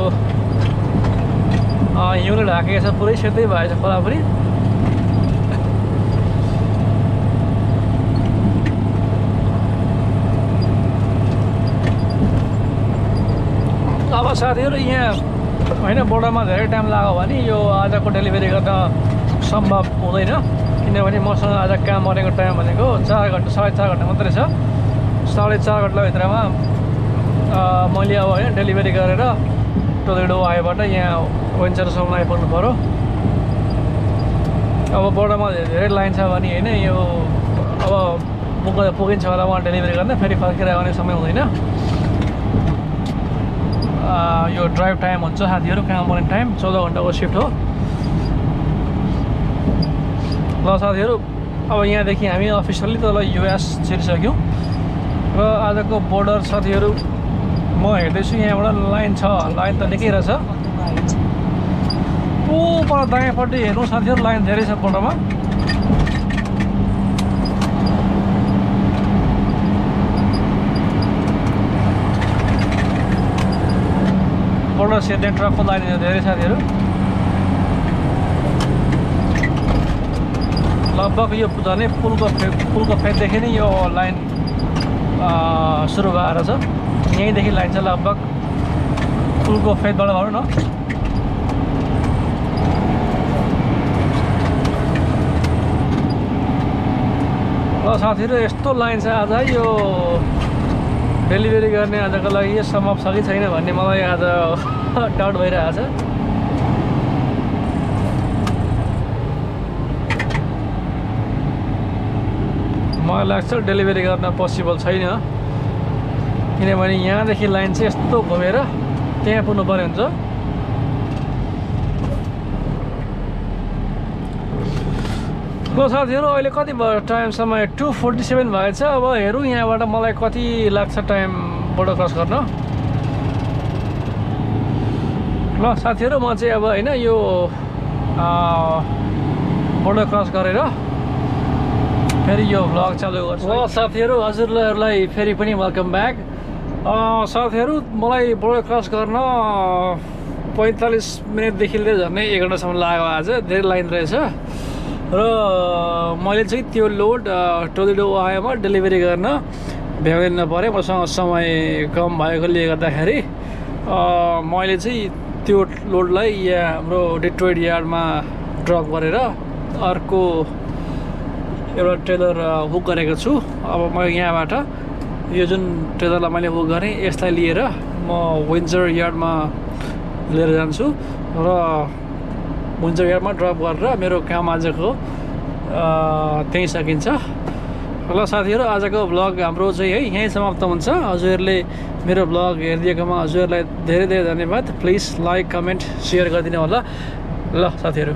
हिउँले ढाकेको छ पुरै सेतै भएछ खोला पनि अब साथीहरू यहाँ होइन बोर्डरमा धेरै टाइम लाग्यो भने यो आजको डेलिभरी गर्न सम्भव हुँदैन किनभने मसँग आज काम गरेको टाइम भनेको 4 घन्टा 4.5 घन्टा मात्रै छ 4.5 घन्टाभित्रमा मैले अब होइन डेलिभरी गरेर टोलेडो आयोबाट यहाँ विन्चरसम्म आइपुग्नु पऱ्यो अब बोर्डरमा धेरै लाइन छ भने होइन यो अब पुगिन्छ होला उहाँ डेलिभरी गर्न फेरि फर्केर आउने समय हुँदैन यो ड्राइभ टाइम हुन्छ साथीहरू काम गर्ने टाइम 14 घन्टाको सिफ्ट हो ल साथीहरू अब यहाँदेखि हामी अफिसियल्ली तल युएस छिरिसक्यौँ र आजको बोर्डर साथीहरू म हेर्दैछु यहाँबाट लाइन छ लाइन त निकै रहेछ पर दायाँपट्टि हेर्नु साथीहरू लाइन धेरै छ बोर्डरमा बोर्डर छिर्ने ट्रकको लाइनहरू धेरै साथीहरू लगभग यो झनै पुलको फेददेखि नै यो लाइन सुरु भएर छ यहीँदेखि लाइन छ लगभग पुलको फेदबाट भनौँ न ल साथीहरू यस्तो लाइन छ आज यो डेलिभरी गर्ने आजको लागि यो समाप्त छ कि छैन भन्ने मलाई आज डाउट भइरहेको छ मलाई लाग्छ डेलिभरी गर्न पोसिबल छैन किनभने यहाँदेखि लाइन चाहिँ यस्तो घुमेर त्यहाँ पुग्नु पर्ने हुन्छ ल साथीहरू अहिले कति भयो टाइमसम्म 2:47 भएछ अब हेरौँ यहाँबाट मलाई कति लाग्छ टाइम बोर्डर क्रस गर्न ल साथीहरू म चाहिँ अब होइन यो बोर्डर क्रस गरेर फेरि यो भ्लग चालु गर्छु ल साथीहरू हजुरहरूलाई फेरि पनि वेलकम ब्याक साथीहरू मलाई बोर्डर क्रस गर्न 45 मिनटदेखि लिएर झन्डै 1 घन्टासम्म लाग्यो आज धेरै लाइन रहेछ र मैले चाहिँ त्यो लोड टोलेडो ओहायोमा डेलिभरी गर्न भ्याउदिन परेँ मसँग समय कम भएकोले गर्दाखेरि मैले चाहिँ त्यो लोडलाई यहाँ हाम्रो डेट्रोइट यार्डमा ड्रप गरेर अर्को एउटा ट्रेलर बुक गरेको छु अब म यहाँबाट यो जुन ट्रेलरलाई मैले बुक गरेँ यसलाई लिएर म विन्जर यार्डमा लिएर जान्छु र विन्जर यार्डमा ड्रप गरेर मेरो काम आजको त्यहीँ सकिन्छ ल साथीहरू आजको भ्लग हाम्रो चाहिँ है यहीँ समाप्त हुन्छ हजुरहरूले मेरो भ्लग हेरिदिएकोमा हजुरहरूलाई धेरै धेरै धन्यवाद प्लिज लाइक कमेन्ट सेयर गरिदिनु होला ल साथीहरू